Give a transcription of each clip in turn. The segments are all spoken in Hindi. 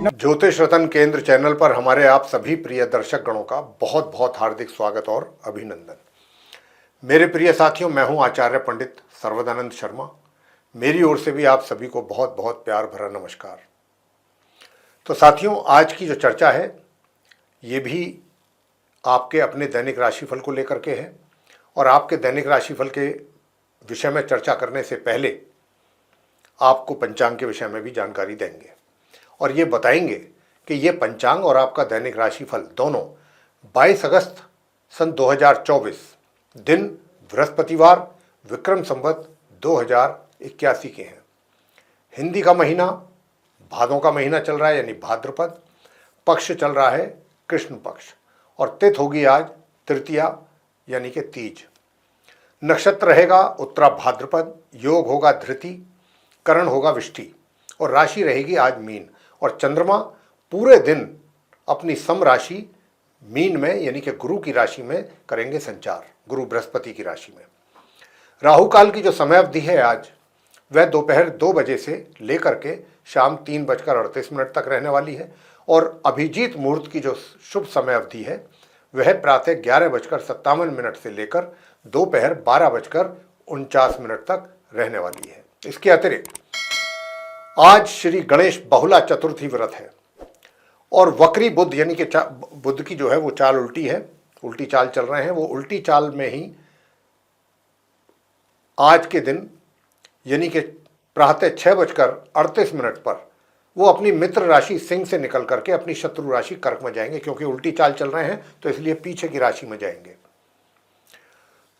ज्योतिष रतन केंद्र चैनल पर हमारे आप सभी प्रिय दर्शक गणों का बहुत बहुत हार्दिक स्वागत और अभिनंदन। मेरे प्रिय साथियों, मैं हूं आचार्य पंडित सर्वदानंद शर्मा। मेरी ओर से भी आप सभी को बहुत बहुत प्यार भरा नमस्कार। तो साथियों, आज की जो चर्चा है ये भी आपके अपने दैनिक राशिफल को लेकर के है और आपके दैनिक राशिफल के विषय में चर्चा करने से पहले आपको पंचांग के विषय में भी जानकारी देंगे और ये बताएंगे कि ये पंचांग और आपका दैनिक राशिफल दोनों 22 अगस्त सन 2024 दिन बृहस्पतिवार विक्रम संवत 2081 के हैं। हिंदी का महीना भादों का महीना चल रहा है यानी भाद्रपद, पक्ष चल रहा है कृष्ण पक्ष और तिथि होगी आज तृतीया यानी कि तीज। नक्षत्र रहेगा उत्तरा भाद्रपद, योग होगा धृति, करण होगा विष्टि और राशि रहेगी आज मीन और चंद्रमा पूरे दिन अपनी सम राशि मीन में यानी कि गुरु की राशि में करेंगे संचार, गुरु बृहस्पति की राशि में। राहु काल की जो समय अवधि है आज वह दोपहर 2 बजे से लेकर के शाम 3:38 तक रहने वाली है और अभिजीत मुहूर्त की जो शुभ समय अवधि है वह प्रातः 11:57 से लेकर दोपहर 12:49 तक रहने वाली है। इसके अतिरिक्त आज श्री गणेश बहुला चतुर्थी व्रत है और वक्री बुध यानी कि बुध की जो है वो चाल उल्टी है, उल्टी चाल चल रहे हैं। वो उल्टी चाल में ही आज के दिन यानी कि प्रातः 6:38 पर वो अपनी मित्र राशि सिंह से निकल करके अपनी शत्रु राशि कर्क में जाएंगे, क्योंकि उल्टी चाल चल रहे हैं तो इसलिए पीछे की राशि में जाएंगे।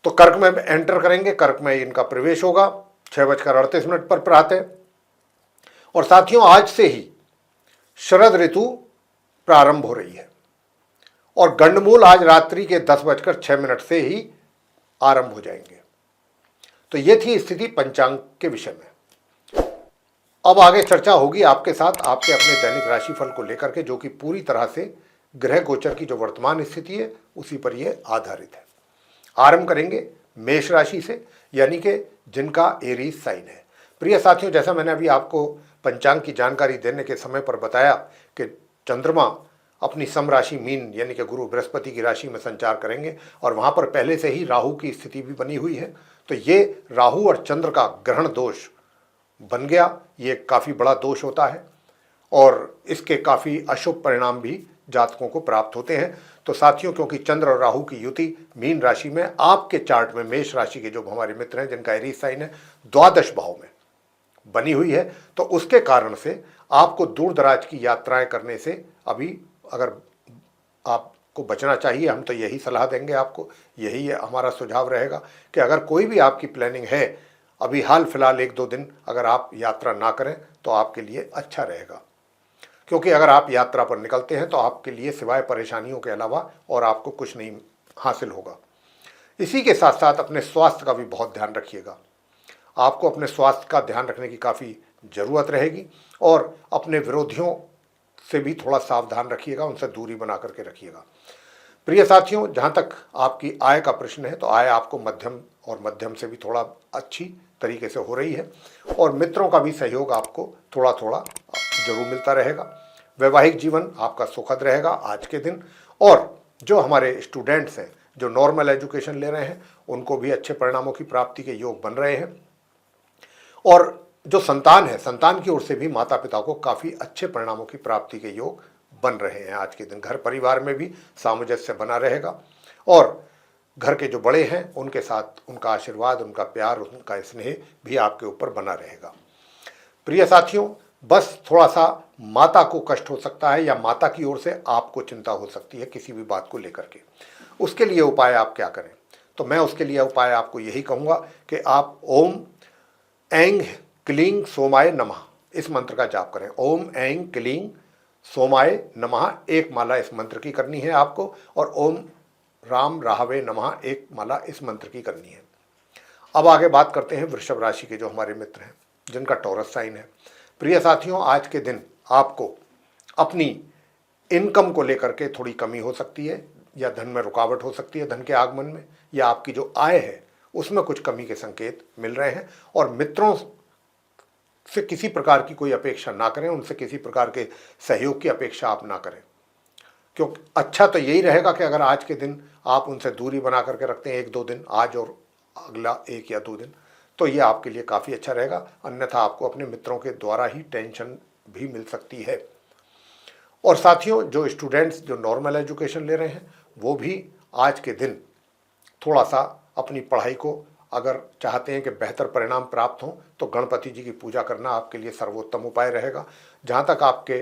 तो कर्क में एंटर करेंगे, कर्क में इनका प्रवेश होगा 6:38 पर प्रातः। और साथियों, आज से ही शरद ऋतु प्रारंभ हो रही है और गंडमूल आज रात्रि के 10:06 से ही आरंभ हो जाएंगे। तो ये थी स्थिति पंचांग के विषय में। अब आगे चर्चा होगी आपके साथ आपके अपने दैनिक राशिफल को लेकर के, जो कि पूरी तरह से ग्रह गोचर की जो वर्तमान स्थिति है उसी पर यह आधारित है। आरंभ करेंगे मेष राशि से, यानी कि जिनका एरीज साइन है। प्रिय साथियों, जैसा मैंने अभी आपको पंचांग की जानकारी देने के समय पर बताया कि चंद्रमा अपनी सम राशि मीन यानी कि गुरु बृहस्पति की राशि में संचार करेंगे और वहां पर पहले से ही राहु की स्थिति भी बनी हुई है। तो ये राहु और चंद्र का ग्रहण दोष बन गया। ये काफ़ी बड़ा दोष होता है और इसके काफ़ी अशुभ परिणाम भी जातकों को प्राप्त होते हैं। तो साथियों, क्योंकि चंद्र और राहु की युति मीन राशि में आपके चार्ट में मेष राशि के जो हमारे मित्र हैं जिनका एरीज साइन है द्वादश भाव में बनी हुई है, तो उसके कारण से आपको दूर दराज की यात्राएं करने से अभी अगर आपको बचना चाहिए। हम तो यही सलाह देंगे आपको, यही हमारा सुझाव रहेगा कि अगर कोई भी आपकी प्लानिंग है अभी हाल फिलहाल 1-2 दिन अगर आप यात्रा ना करें तो आपके लिए अच्छा रहेगा, क्योंकि अगर आप यात्रा पर निकलते हैं तो आपके लिए सिवाय परेशानियों के अलावा और आपको कुछ नहीं हासिल होगा। इसी के साथ साथ अपने स्वास्थ्य का भी बहुत ध्यान रखिएगा। आपको अपने स्वास्थ्य का ध्यान रखने की काफ़ी ज़रूरत रहेगी और अपने विरोधियों से भी थोड़ा सावधान रखिएगा, उनसे दूरी बना करके रखिएगा। प्रिय साथियों, जहाँ तक आपकी आय का प्रश्न है तो आय आपको मध्यम और मध्यम से भी थोड़ा अच्छी तरीके से हो रही है और मित्रों का भी सहयोग आपको थोड़ा थोड़ा जरूर मिलता रहेगा। वैवाहिक जीवन आपका सुखद रहेगा आज के दिन और जो हमारे स्टूडेंट्स हैं जो नॉर्मल एजुकेशन ले रहे हैं उनको भी अच्छे परिणामों की प्राप्ति के योग बन रहे हैं और जो संतान है, संतान की ओर से भी माता पिता को काफ़ी अच्छे परिणामों की प्राप्ति के योग बन रहे हैं आज के दिन। घर परिवार में भी सामंजस्य बना रहेगा और घर के जो बड़े हैं उनके साथ उनका आशीर्वाद, उनका प्यार, उनका स्नेह भी आपके ऊपर बना रहेगा। प्रिय साथियों, बस थोड़ा सा माता को कष्ट हो सकता है या माता की ओर से आपको चिंता हो सकती है किसी भी बात को लेकर के। उसके लिए उपाय आप क्या करें? तो मैं उसके लिए उपाय आपको यही कहूँगा कि आप ओम ऐंग क्लीं सोमाय नमः इस मंत्र का जाप करें। ओम ऐंग क्लीं सोमाय नमः एक माला इस मंत्र की करनी है आपको और ओम राम राहवे नमः एक माला इस मंत्र की करनी है। अब आगे बात करते हैं वृषभ राशि के जो हमारे मित्र हैं जिनका टॉरस साइन है। प्रिय साथियों, आज के दिन आपको अपनी इनकम को लेकर के थोड़ी कमी हो सकती है या धन में रुकावट हो सकती है, धन के आगमन में, या आपकी जो आय है उसमें कुछ कमी के संकेत मिल रहे हैं और मित्रों से किसी प्रकार की कोई अपेक्षा ना करें, उनसे किसी प्रकार के सहयोग की अपेक्षा आप ना करें। क्योंकि अच्छा तो यही रहेगा कि अगर आज के दिन आप उनसे दूरी बना करके रखते हैं 1-2 दिन, आज और अगला 1 या 2 दिन, तो ये आपके लिए काफ़ी अच्छा रहेगा। अन्यथा आपको अपने मित्रों के द्वारा ही टेंशन भी मिल सकती है। और साथियों, जो स्टूडेंट्स जो नॉर्मल एजुकेशन ले रहे हैं वो भी आज के दिन थोड़ा सा अपनी पढ़ाई को अगर चाहते हैं कि बेहतर परिणाम प्राप्त हों तो गणपति जी की पूजा करना आपके लिए सर्वोत्तम उपाय रहेगा। जहाँ तक आपके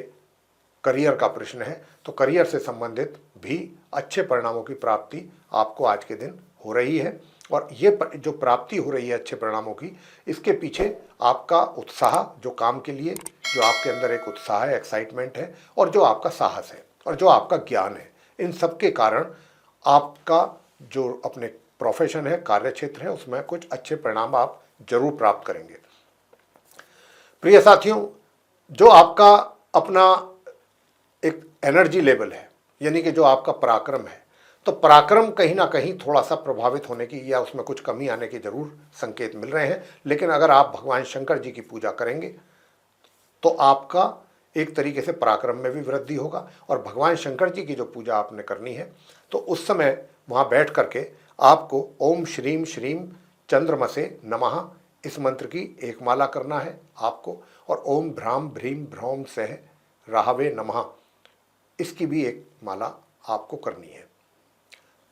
करियर का प्रश्न है तो करियर से संबंधित भी अच्छे परिणामों की प्राप्ति आपको आज के दिन हो रही है। और ये जो प्राप्ति हो रही है अच्छे परिणामों की, इसके पीछे आपका उत्साह, जो काम के लिए जो आपके अंदर एक उत्साह है, एक्साइटमेंट है, और जो आपका साहस है और जो आपका ज्ञान है, इन सब के कारण आपका जो अपने प्रोफेशन है, कार्य क्षेत्र है, उसमें कुछ अच्छे परिणाम आप जरूर प्राप्त करेंगे। प्रिय साथियों, जो आपका अपना एक एनर्जी लेवल है, यानी कि जो आपका पराक्रम है, तो पराक्रम कहीं ना कहीं थोड़ा सा प्रभावित होने की या उसमें कुछ कमी आने के जरूर संकेत मिल रहे हैं। लेकिन अगर आप भगवान शंकर जी की पूजा करेंगे तो आपका एक तरीके से पराक्रम में भी वृद्धि होगा। और भगवान शंकर जी की जो पूजा आपने करनी है तो उस समय वहाँ बैठ करके आपको ओम श्रीम श्रीम चंद्रमसे नमः इस मंत्र की एक माला करना है आपको, और ओम भ्राम भ्रीम भ्रौम सह राहवे नमः इसकी भी एक माला आपको करनी है।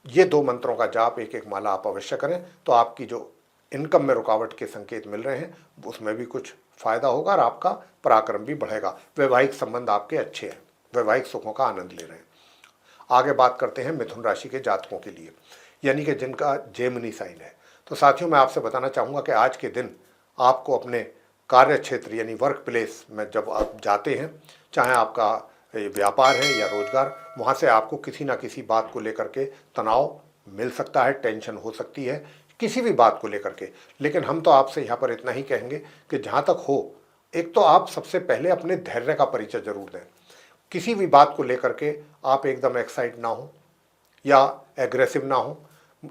ये 2 मंत्रों का जाप, एक एक माला आप अवश्य करें तो आपकी जो इनकम में रुकावट के संकेत मिल रहे हैं उसमें भी कुछ फायदा होगा और आपका पराक्रम भी बढ़ेगा। वैवाहिक संबंध आपके अच्छे हैं, वैवाहिक सुखों का आनंद ले रहे हैं। आगे बात करते हैं मिथुन राशि के जातकों के लिए, यानी कि जिनका जेमिनी साइन है। तो साथियों, मैं आपसे बताना चाहूँगा कि आज के दिन आपको अपने कार्य क्षेत्र यानी वर्क प्लेस में जब आप जाते हैं, चाहे आपका व्यापार है या रोजगार, वहाँ से आपको किसी ना किसी बात को लेकर के तनाव मिल सकता है, टेंशन हो सकती है किसी भी बात को लेकर के। लेकिन हम तो आपसे यहाँ पर इतना ही कहेंगे कि जहाँ तक हो, एक तो आप सबसे पहले अपने धैर्य का परिचय जरूर दें। किसी भी बात को लेकर के आप एकदम एक्साइट ना हो या एग्रेसिव ना हो,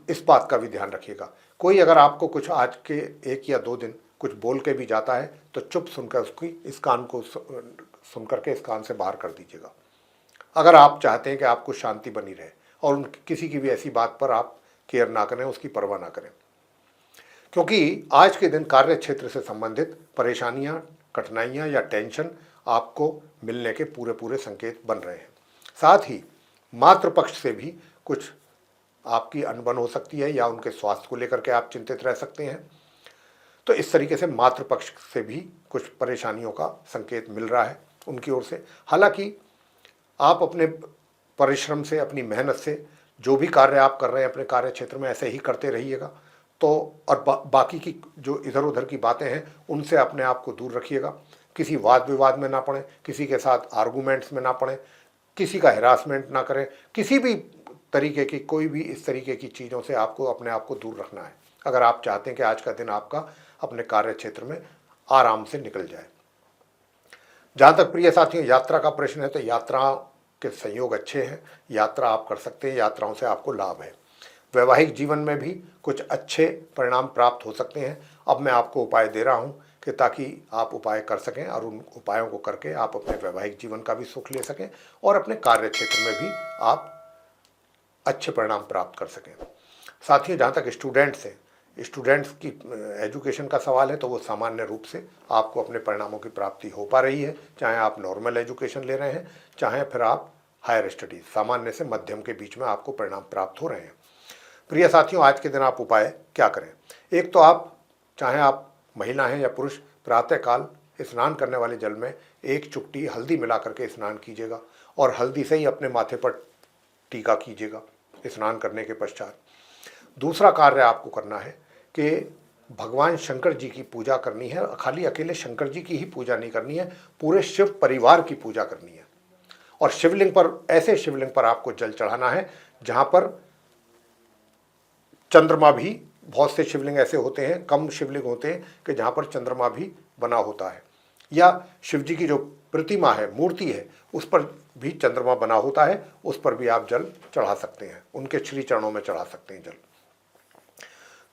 इस बात का भी ध्यान रखिएगा। कोई अगर आपको कुछ आज के 1 या 2 दिन कुछ बोल के भी जाता है तो चुप सुनकर उसकी इस कान को सुन करके इस कान से बाहर कर दीजिएगा। अगर आप चाहते हैं कि आपको शांति बनी रहे और किसी की भी ऐसी बात पर आप केयर ना करें, उसकी परवाह ना करें, क्योंकि आज के दिन कार्य क्षेत्र से संबंधित परेशानियां, कठिनाइयां या टेंशन आपको मिलने के पूरे पूरे संकेत बन रहे हैं। साथ ही मातृपक्ष से भी कुछ आपकी अनबन हो सकती है या उनके स्वास्थ्य को लेकर के आप चिंतित रह सकते हैं। तो इस तरीके से मातृपक्ष से भी कुछ परेशानियों का संकेत मिल रहा है उनकी ओर से। हालांकि आप अपने परिश्रम से, अपनी मेहनत से जो भी कार्य आप कर रहे हैं अपने कार्य क्षेत्र में ऐसे ही करते रहिएगा। तो और बाकी की जो इधर उधर की बातें हैं उनसे अपने आप को दूर रखिएगा। किसी वाद विवाद में ना पड़ें, किसी के साथ आर्गूमेंट्स में ना पड़ें, किसी का हिरासमेंट ना करें, किसी भी तरीके की कोई भी इस तरीके की चीज़ों से आपको अपने आप को दूर रखना है अगर आप चाहते हैं कि आज का दिन आपका अपने कार्य क्षेत्र में आराम से निकल जाए। जहाँ तक प्रिय साथियों यात्रा का प्रश्न है तो यात्रा के संयोग अच्छे हैं, यात्रा आप कर सकते हैं, यात्राओं से आपको लाभ है। वैवाहिक जीवन में भी कुछ अच्छे परिणाम प्राप्त हो सकते हैं। अब मैं आपको उपाय दे रहा हूं कि ताकि आप उपाय कर सकें और उन उपायों को करके आप अपने वैवाहिक जीवन का भी सुख ले सकें और अपने कार्य क्षेत्र में भी आप अच्छे परिणाम प्राप्त कर सकें। साथियों, जहाँ तक स्टूडेंट्स हैं, स्टूडेंट्स की एजुकेशन का सवाल है तो वो सामान्य रूप से आपको अपने परिणामों की प्राप्ति हो पा रही है, चाहे आप नॉर्मल एजुकेशन ले रहे हैं, चाहे फिर आप हायर स्टडीज, सामान्य से मध्यम के बीच में आपको परिणाम प्राप्त हो रहे हैं। प्रिय साथियों, आज के दिन आप उपाय क्या करें? एक तो आप, चाहे आप महिला हैं या पुरुष, प्रातःकाल स्नान करने वाले जल में 1 चुटकी हल्दी मिला करके स्नान कीजिएगा और हल्दी से ही अपने माथे पर टीका कीजिएगा स्नान करने के पश्चात। दूसरा कार्य आपको करना है कि भगवान शंकर जी की पूजा करनी है। खाली अकेले शंकर जी की ही पूजा नहीं करनी है, पूरे शिव परिवार की पूजा करनी है। और शिवलिंग पर, ऐसे शिवलिंग पर आपको जल चढ़ाना है जहां पर चंद्रमा भी, बहुत से शिवलिंग ऐसे होते हैं, कम शिवलिंग होते हैं कि जहां पर चंद्रमा भी बना होता है, या शिव जी की जो प्रतिमा है, मूर्ति है, उस पर भी चंद्रमा बना होता है, उस पर भी आप जल चढ़ा सकते हैं, उनके श्री चरणों में चढ़ा सकते हैं जल।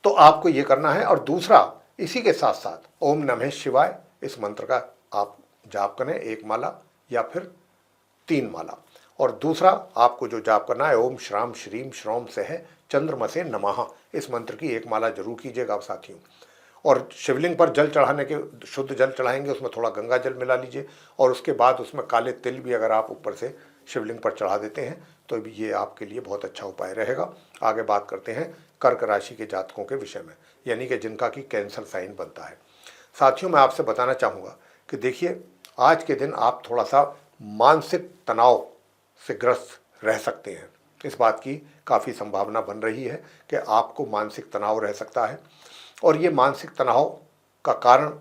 तो आपको ये करना है। और दूसरा, इसी के साथ साथ ओम नमः शिवाय इस मंत्र का आप जाप करें, 1 माला या फिर 3 माला। और दूसरा आपको जो जाप करना है, ओम श्राम श्रीम श्रोम सह चंद्रमसे नमः, इस मंत्र की 1 माला जरूर कीजिएगा साथियों। और शिवलिंग पर जल चढ़ाने के, शुद्ध जल चढ़ाएंगे, उसमें थोड़ा गंगा जल मिला लीजिए और उसके बाद उसमें काले तिल भी अगर आप ऊपर से शिवलिंग पर चढ़ा देते हैं तो भी ये आपके लिए बहुत अच्छा उपाय रहेगा। आगे बात करते हैं कर्क राशि के जातकों के विषय में, यानी कि जिनका कि कैंसर साइन बनता है। साथियों, मैं आपसे बताना चाहूँगा कि देखिए, आज के दिन आप थोड़ा सा मानसिक तनाव से ग्रस्त रह सकते हैं। इस बात की काफ़ी संभावना बन रही है कि आपको मानसिक तनाव रह सकता है, और ये मानसिक तनाव का कारण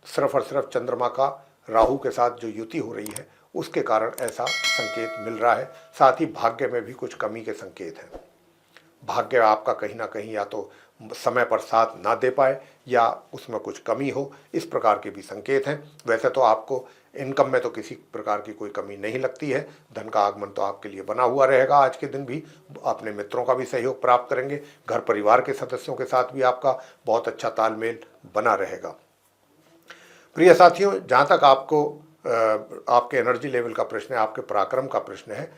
सिर्फ और सिर्फ चंद्रमा का राहु के साथ जो युति हो रही है उसके कारण ऐसा संकेत मिल रहा है। साथ ही भाग्य में भी कुछ कमी के संकेत हैं। भाग्य आपका कहीं ना कहीं या तो समय पर साथ ना दे पाए या उसमें कुछ कमी हो, इस प्रकार के भी संकेत हैं। वैसे तो आपको इनकम में तो किसी प्रकार की कोई कमी नहीं लगती है, धन का आगमन तो आपके लिए बना हुआ रहेगा। आज के दिन भी अपने मित्रों का भी सहयोग प्राप्त करेंगे, घर परिवार के सदस्यों के साथ भी आपका बहुत अच्छा तालमेल बना रहेगा। प्रिय साथियों, जहाँ तक आपको आपके एनर्जी लेवल का प्रश्न है, आपके पराक्रम का प्रश्न है,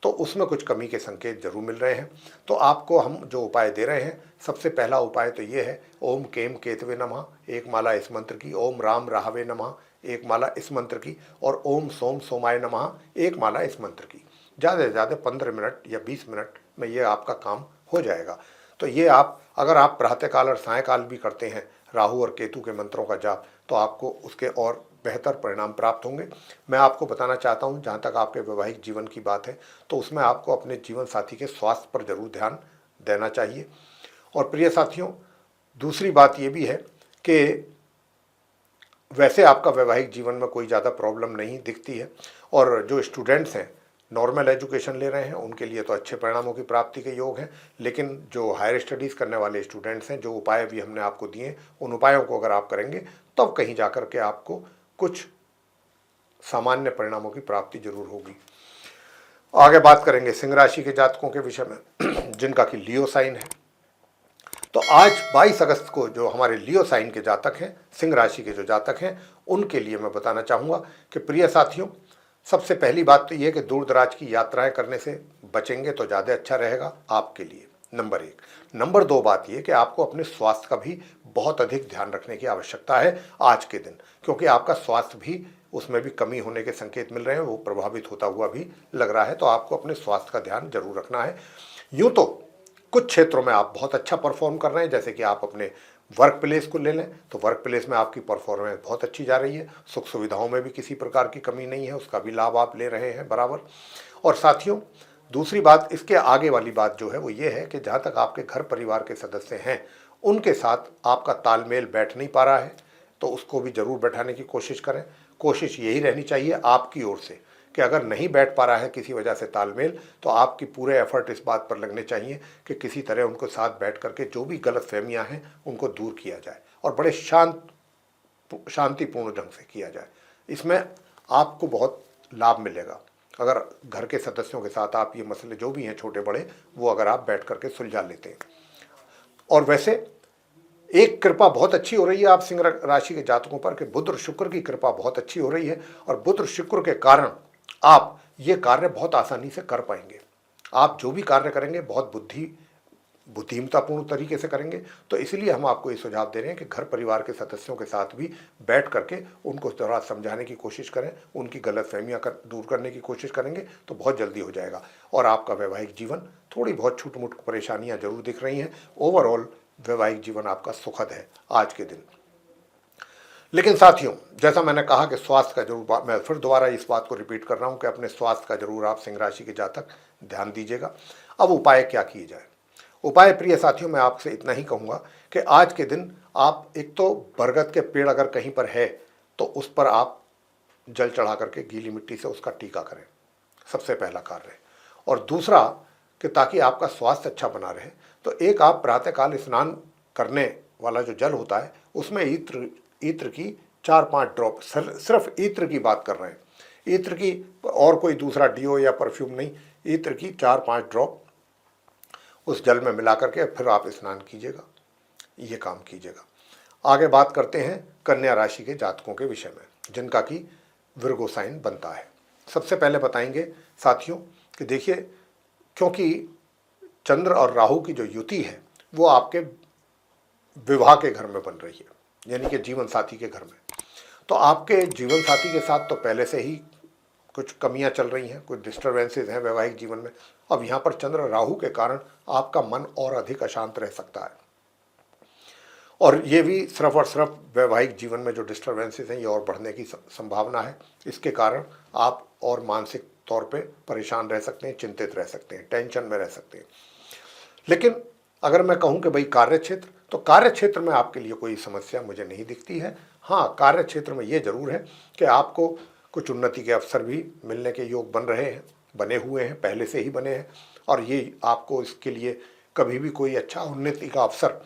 तो उसमें कुछ कमी के संकेत जरूर मिल रहे हैं। तो आपको हम जो उपाय दे रहे हैं, सबसे पहला उपाय तो ये है, ओम केम केतवे नमः, 1 माला इस मंत्र की, ओम राम राहवे नमः, 1 माला इस मंत्र की, और ओम सोम सोमाय नमः, 1 माला इस मंत्र की। ज़्यादा से ज़्यादा 15 मिनट या 20 मिनट में ये आपका काम हो जाएगा। तो ये आप अगर आप प्रातःकाल और सायंकाल भी करते हैं राहु और केतु के मंत्रों का जाप, तो आपको उसके और बेहतर परिणाम प्राप्त होंगे। मैं आपको बताना चाहता हूं, जहां तक आपके वैवाहिक जीवन की बात है, तो उसमें आपको अपने जीवन साथी के स्वास्थ्य पर जरूर ध्यान देना चाहिए। और प्रिय साथियों, दूसरी बात ये भी है कि वैसे आपका वैवाहिक जीवन में कोई ज़्यादा प्रॉब्लम नहीं दिखती है, और जो स्टूडेंट्स हैं, नॉर्मल एजुकेशन ले रहे हैं, उनके लिए तो अच्छे परिणामों की प्राप्ति के योग हैं। लेकिन जो हायर स्टडीज़ करने वाले स्टूडेंट्स हैं, जो उपाय भी हमने आपको दिए, उन उपायों को अगर आप करेंगे तब कहीं जाकर के आपको कुछ सामान्य परिणामों की प्राप्ति जरूर होगी। आगे बात करेंगे सिंह राशि के जातकों के विषय में, जिनका कि लियो साइन है। तो आज 22 अगस्त को जो हमारे लियो साइन के जातक हैं, सिंह राशि के जो जातक हैं, उनके लिए मैं बताना चाहूँगा कि प्रिय साथियों, सबसे पहली बात तो ये कि दूर दराज की यात्राएं करने से बचेंगे तो ज़्यादा अच्छा रहेगा आपके लिए, नंबर 1। नंबर 2 बात ये कि आपको अपने स्वास्थ्य का भी बहुत अधिक ध्यान रखने की आवश्यकता है आज के दिन, क्योंकि आपका स्वास्थ्य भी, उसमें भी कमी होने के संकेत मिल रहे हैं, वो प्रभावित होता हुआ भी लग रहा है। तो आपको अपने स्वास्थ्य का ध्यान जरूर रखना है। यूँ तो कुछ क्षेत्रों में आप बहुत अच्छा परफॉर्म कर रहे हैं, जैसे कि आप अपने वर्क प्लेस को ले लें, तो वर्क प्लेस में आपकी परफॉर्मेंस बहुत अच्छी जा रही है। सुख सुविधाओं में भी किसी प्रकार की कमी नहीं है, उसका भी लाभ आप ले रहे हैं बराबर। और साथियों, दूसरी बात, इसके आगे वाली बात जो है वो ये है कि जहाँ तक आपके घर परिवार के सदस्य हैं, उनके साथ आपका तालमेल बैठ नहीं पा रहा है, तो उसको भी ज़रूर बैठाने की कोशिश करें। कोशिश यही रहनी चाहिए आपकी ओर से कि अगर नहीं बैठ पा रहा है किसी वजह से तालमेल, तो आपकी पूरे एफर्ट इस बात पर लगने चाहिए कि किसी तरह उनको साथ बैठ करके जो भी गलतफहमियां हैं उनको दूर किया जाए, और बड़े शांतिपूर्ण ढंग से किया जाए। इसमें आपको बहुत लाभ मिलेगा अगर घर के सदस्यों के साथ आप ये मसले जो भी हैं छोटे बड़े, वो अगर आप बैठ करके सुलझा लेते हैं। और वैसे एक कृपा बहुत अच्छी हो रही है आप सिंह राशि के जातकों पर कि बुध और शुक्र की कृपा बहुत अच्छी हो रही है, और बुध और शुक्र के कारण आप ये कार्य बहुत आसानी से कर पाएंगे। आप जो भी कार्य करेंगे बहुत बुद्धिमतापूर्ण तरीके से करेंगे। तो इसलिए हम आपको ये सुझाव दे रहे हैं कि घर परिवार के सदस्यों के साथ भी बैठ करके उनको थोड़ा समझाने की कोशिश करें, उनकी गलतफहमियां दूर करने की कोशिश करेंगे तो बहुत जल्दी हो जाएगा। और आपका वैवाहिक जीवन, थोड़ी बहुत छूट मूट परेशानियां जरूर दिख रही हैं, ओवरऑल वैवाहिक जीवन आपका सुखद है आज के दिन। लेकिन साथियों, जैसा मैंने कहा कि स्वास्थ्य का जरूर, मैं फिर दोबारा इस बात को रिपीट कर रहा हूं कि अपने स्वास्थ्य का जरूर आप सिंह राशि के जातक ध्यान दीजिएगा। अब उपाय क्या किए जाए? उपाय प्रिय साथियों, मैं आपसे इतना ही कहूँगा कि आज के दिन आप एक तो बरगद के पेड़ अगर कहीं पर है तो उस पर आप जल चढ़ा करके गीली मिट्टी से उसका टीका करें, सबसे पहला कार्य। और दूसरा कि ताकि आपका स्वास्थ्य अच्छा बना रहे, तो एक आप प्रातःकाल स्नान करने वाला जो जल होता है उसमें ईत्र की 4-5 ड्रॉप, सिर्फ ईत्र की बात कर रहे हैं, ईत्र की, और कोई दूसरा डीओ या परफ्यूम नहीं, ईत्र की 4-5 ड्रॉप उस जल में मिला करके फिर आप स्नान कीजिएगा, ये काम कीजिएगा। आगे बात करते हैं कन्या राशि के जातकों के विषय में, जिनका कि विर्गो साइन बनता है। सबसे पहले बताएंगे साथियों कि देखिए, क्योंकि चंद्र और राहु की जो युति है वो आपके विवाह के घर में बन रही है, यानी कि जीवन साथी के घर में। तो आपके जीवन साथी के साथ तो पहले से ही कुछ कमियां चल रही हैं, कुछ डिस्टर्बेंसेस हैं वैवाहिक जीवन में। अब यहाँ पर चंद्र राहु के कारण आपका मन और अधिक अशांत रह सकता है, और ये भी सिर्फ और सिर्फ वैवाहिक जीवन में जो डिस्टर्बेंसेस हैं ये और बढ़ने की संभावना है। इसके कारण आप और मानसिक तौर पे परेशान रह सकते हैं, चिंतित रह सकते हैं, टेंशन में रह सकते हैं। लेकिन अगर मैं कहूँ कि भाई कार्य क्षेत्र, तो कार्य क्षेत्र में आपके लिए कोई समस्या मुझे नहीं दिखती है। हाँ, कार्य क्षेत्र में ये जरूर है कि आपको कुछ उन्नति के अवसर भी मिलने के योग बन रहे हैं, बने हुए हैं, पहले से ही बने हैं, और ये आपको इसके लिए कभी भी कोई अच्छा उन्नति का अवसर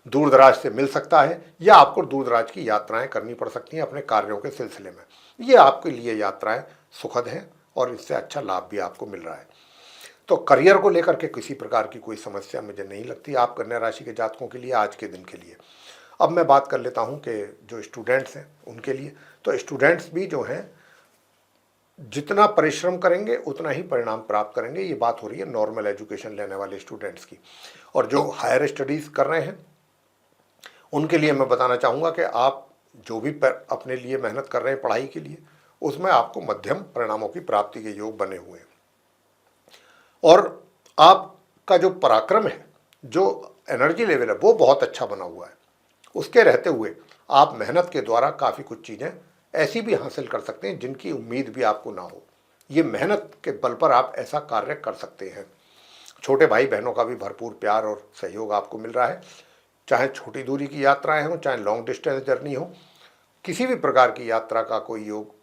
दूर दराज से मिल सकता है, या आपको दूर दराज की यात्राएं करनी पड़ सकती हैं अपने कार्यों के सिलसिले में। ये आपके लिए यात्राएं सुखद हैं और इससे अच्छा लाभ भी आपको मिल रहा है। तो करियर को लेकर के किसी प्रकार की कोई समस्या मुझे नहीं लगती आप कन्या राशि के जातकों के लिए आज के दिन के लिए। अब मैं बात कर लेता हूं कि जो स्टूडेंट्स हैं उनके लिए, तो स्टूडेंट्स भी जो हैं जितना परिश्रम करेंगे उतना ही परिणाम प्राप्त करेंगे। ये बात हो रही है नॉर्मल एजुकेशन लेने वाले स्टूडेंट्स की। और जो हायर स्टडीज़ कर रहे हैं उनके लिए मैं बताना चाहूँगा कि आप जो भी अपने लिए मेहनत कर रहे हैं पढ़ाई के लिए, उसमें आपको मध्यम परिणामों की प्राप्ति के योग बने हुए हैं। और आपका जो पराक्रम है, जो एनर्जी लेवल है, वो बहुत अच्छा बना हुआ है। उसके रहते हुए आप मेहनत के द्वारा काफ़ी कुछ चीज़ें ऐसी भी हासिल कर सकते हैं जिनकी उम्मीद भी आपको ना हो। ये मेहनत के बल पर आप ऐसा कार्य कर सकते हैं। छोटे भाई बहनों का भी भरपूर प्यार और सहयोग आपको मिल रहा है, चाहे छोटी दूरी की यात्राएं हों, चाहे लॉन्ग डिस्टेंस जर्नी हो, किसी भी प्रकार की यात्रा का कोई योग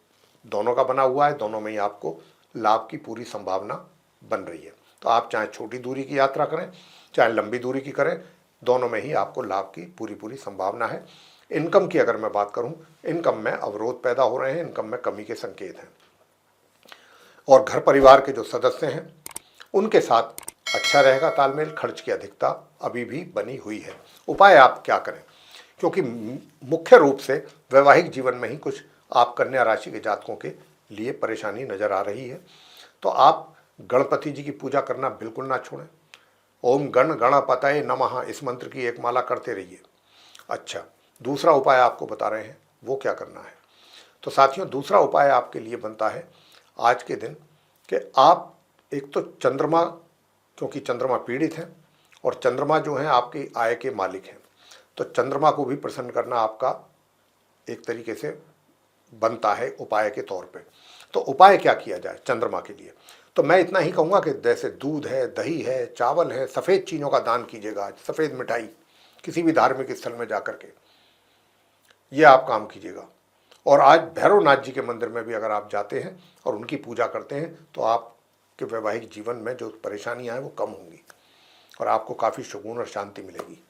दोनों का बना हुआ है। दोनों में ही आपको लाभ की पूरी संभावना बन रही है। तो आप चाहे छोटी दूरी की यात्रा करें, चाहे लंबी दूरी की करें, दोनों में ही आपको लाभ की पूरी संभावना है। इनकम की अगर मैं बात करूं, इनकम में अवरोध पैदा हो रहे हैं, इनकम में कमी के संकेत हैं। और घर परिवार के जो सदस्य हैं उनके साथ अच्छा रहेगा तालमेल। खर्च की अधिकता अभी भी बनी हुई है। उपाय आप क्या करें, क्योंकि मुख्य रूप से वैवाहिक जीवन में ही कुछ आप कन्या राशि के जातकों के लिए परेशानी नजर आ रही है। तो आप गणपति जी की पूजा करना बिल्कुल ना छोड़ें। ओम गण गणपतये नमः इस मंत्र की एक माला करते रहिए। अच्छा, दूसरा उपाय आपको बता रहे हैं वो क्या करना है। तो साथियों, दूसरा उपाय आपके लिए बनता है आज के दिन कि आप एक तो चंद्रमा, क्योंकि चंद्रमा पीड़ित हैं और चंद्रमा जो है आपकी आय के मालिक हैं, तो चंद्रमा को भी प्रसन्न करना आपका एक तरीके से बनता है उपाय के तौर पे। तो उपाय क्या किया जाए चंद्रमा के लिए, तो मैं इतना ही कहूँगा कि जैसे दूध है, दही है, चावल है, सफ़ेद चीज़ों का दान कीजिएगा। सफ़ेद मिठाई किसी भी धार्मिक स्थल में जा कर के ये आप काम कीजिएगा। और आज भैरवनाथ जी के मंदिर में भी अगर आप जाते हैं और उनकी पूजा करते हैं तो आपके वैवाहिक जीवन में जो परेशानियां हैं वो कम होंगी और आपको काफ़ी सुकून और शांति मिलेगी।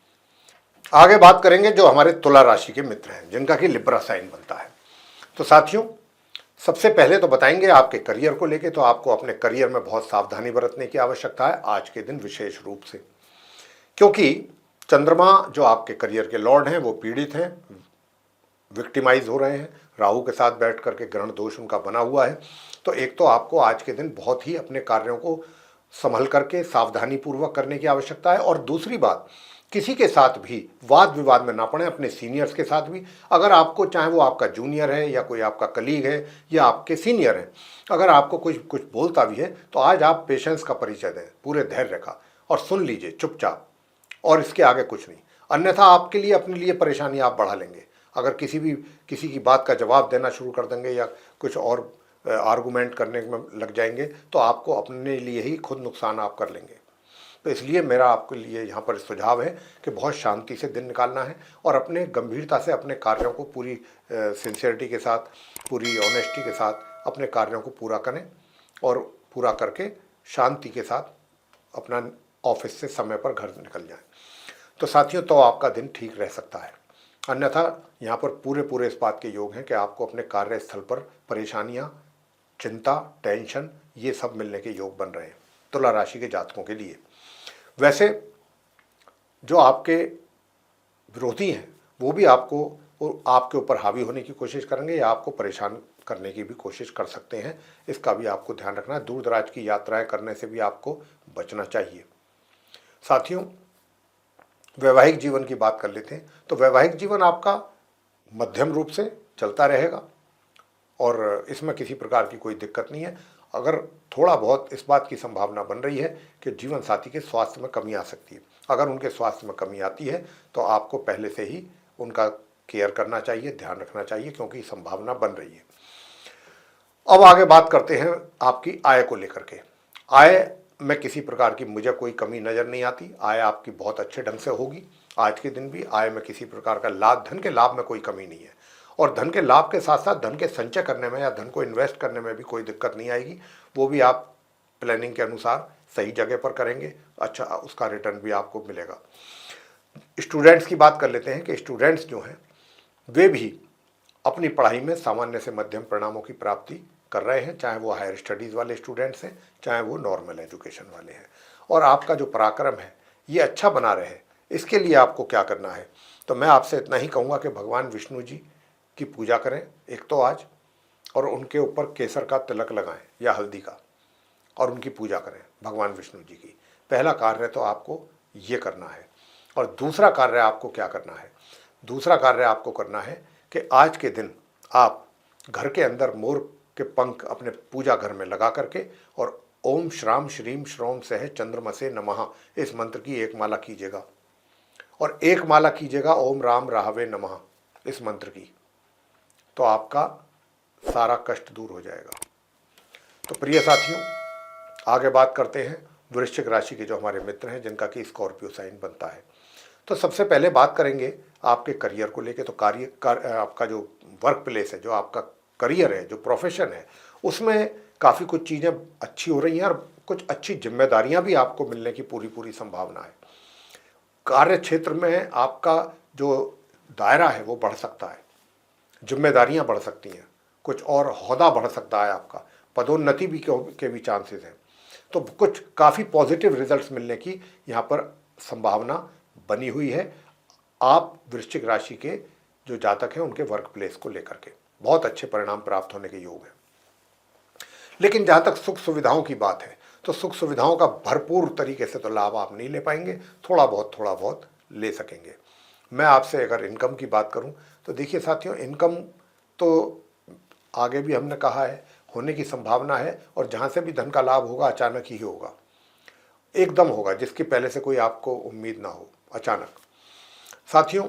आगे बात करेंगे जो हमारे तुला राशि के मित्र हैं, जिनका कि लिब्रा साइन बनता है। तो साथियों, सबसे पहले तो बताएंगे आपके करियर को लेके। तो आपको अपने करियर में बहुत सावधानी बरतने की आवश्यकता है आज के दिन विशेष रूप से, क्योंकि चंद्रमा जो आपके करियर के लॉर्ड हैं वो पीड़ित हैं, विक्टिमाइज हो रहे हैं। राहु के साथ बैठ करके ग्रहण दोष उनका बना हुआ है। तो एक तो आपको आज के दिन बहुत ही अपने कार्यों को संभल करके सावधानी पूर्वक करने की आवश्यकता है। और दूसरी बात, किसी के साथ भी वाद विवाद में ना पड़े, अपने सीनियर्स के साथ भी। अगर आपको, चाहे वो आपका जूनियर है या कोई आपका कलीग है या आपके सीनियर है, अगर आपको कुछ बोलता भी है तो आज आप पेशेंस का परिचय दें, पूरे धैर्य का, और सुन लीजिए चुपचाप, और इसके आगे कुछ नहीं। अन्यथा आपके लिए अपने लिए परेशानी आप बढ़ा लेंगे। अगर किसी की बात का जवाब देना शुरू कर देंगे या कुछ और आर्गूमेंट करने में लग जाएंगे तो आपको अपने लिए ही खुद नुकसान आप कर लेंगे। तो इसलिए मेरा आपके लिए यहाँ पर सुझाव है कि बहुत शांति से दिन निकालना है और अपने गंभीरता से अपने कार्यों को पूरी सिंसियरिटी के साथ, पूरी ऑनेस्टी के साथ अपने कार्यों को पूरा करें और पूरा करके शांति के साथ अपना ऑफिस से समय पर घर निकल जाएं। तो साथियों, तो आपका दिन ठीक रह सकता है। अन्यथा यहाँ पर पूरे इस बात के योग हैं कि आपको अपने कार्यस्थल पर परेशानियाँ, चिंता, टेंशन, ये सब मिलने के योग बन रहे हैं तुला राशि के जातकों के लिए। वैसे जो आपके विरोधी हैं वो भी आपको और आपके ऊपर हावी होने की कोशिश करेंगे या आपको परेशान करने की भी कोशिश कर सकते हैं। इसका भी आपको ध्यान रखना है। दूर दराज की यात्राएं करने से भी आपको बचना चाहिए। साथियों, वैवाहिक जीवन की बात कर लेते हैं। तो वैवाहिक जीवन आपका मध्यम रूप से चलता रहेगा और इसमें किसी प्रकार की कोई दिक्कत नहीं है। अगर थोड़ा बहुत इस बात की संभावना बन रही है कि जीवन साथी के स्वास्थ्य में कमी आ सकती है। अगर उनके स्वास्थ्य में कमी आती है तो आपको पहले से ही उनका केयर करना चाहिए, ध्यान रखना चाहिए, क्योंकि संभावना बन रही है। अब आगे बात करते हैं आपकी आय को लेकर के। आय में किसी प्रकार की मुझे कोई कमी नज़र नहीं आती। आय आपकी बहुत अच्छे ढंग से होगी। आज के दिन भी आय में किसी प्रकार का लाभ, धन के लाभ में कोई कमी नहीं है। और धन के लाभ के साथ साथ धन के संचय करने में या धन को इन्वेस्ट करने में भी कोई दिक्कत नहीं आएगी। वो भी आप प्लानिंग के अनुसार सही जगह पर करेंगे, अच्छा उसका रिटर्न भी आपको मिलेगा। स्टूडेंट्स की बात कर लेते हैं कि स्टूडेंट्स जो हैं वे भी अपनी पढ़ाई में सामान्य से मध्यम परिणामों की प्राप्ति कर रहे हैं, चाहे वो हायर स्टडीज़ वाले स्टूडेंट्स हैं, चाहे वो नॉर्मल एजुकेशन वाले हैं। और आपका जो पराक्रम है ये अच्छा बना रहे, इसके लिए आपको क्या करना है? तो मैं आपसे इतना ही कहूँगा कि भगवान विष्णु जी की पूजा करें एक तो आज, और उनके ऊपर केसर का तिलक लगाएं या हल्दी का, और उनकी पूजा करें भगवान विष्णु जी की। पहला कार्य तो आपको ये करना है। और दूसरा कार्य आपको क्या करना है? दूसरा कार्य आपको करना है कि आज के दिन आप घर के अंदर मोर के पंख अपने पूजा घर में लगा करके और ओम श्राम श्रीम श्रोम सह चंद्रमसे नमः इस मंत्र की एक माला कीजिएगा, और एक माला कीजिएगा ओम राम राहवे नमः इस मंत्र की, तो आपका सारा कष्ट दूर हो जाएगा। तो प्रिय साथियों, आगे बात करते हैं वृश्चिक राशि के जो हमारे मित्र हैं जिनका कि स्कॉर्पियो साइन बनता है। तो सबसे पहले बात करेंगे आपके करियर को लेके। तो आपका जो वर्क प्लेस है, जो आपका करियर है, जो प्रोफेशन है, उसमें काफ़ी कुछ चीज़ें अच्छी हो रही हैं और कुछ अच्छी जिम्मेदारियां भी आपको मिलने की पूरी संभावना है। कार्य क्षेत्र में आपका जो दायरा है वो बढ़ सकता है, जिम्मेदारियां बढ़ सकती हैं, कुछ और ओहदा बढ़ सकता है, आपका पदोन्नति भी के भी चांसेस हैं। तो कुछ काफ़ी पॉजिटिव रिजल्ट्स मिलने की यहाँ पर संभावना बनी हुई है। आप वृश्चिक राशि के जो जातक हैं उनके वर्क प्लेस को लेकर के बहुत अच्छे परिणाम प्राप्त होने के योग हैं। लेकिन जहाँ तक सुख सुविधाओं की बात है, तो सुख सुविधाओं का भरपूर तरीके से तो लाभ आप नहीं ले पाएंगे, थोड़ा बहुत ले सकेंगे। मैं आपसे अगर इनकम की बात करूं तो देखिए साथियों, इनकम तो आगे भी हमने कहा है होने की संभावना है, और जहाँ से भी धन का लाभ होगा अचानक ही होगा, एकदम होगा, जिसकी पहले से कोई आपको उम्मीद ना हो, अचानक। साथियों,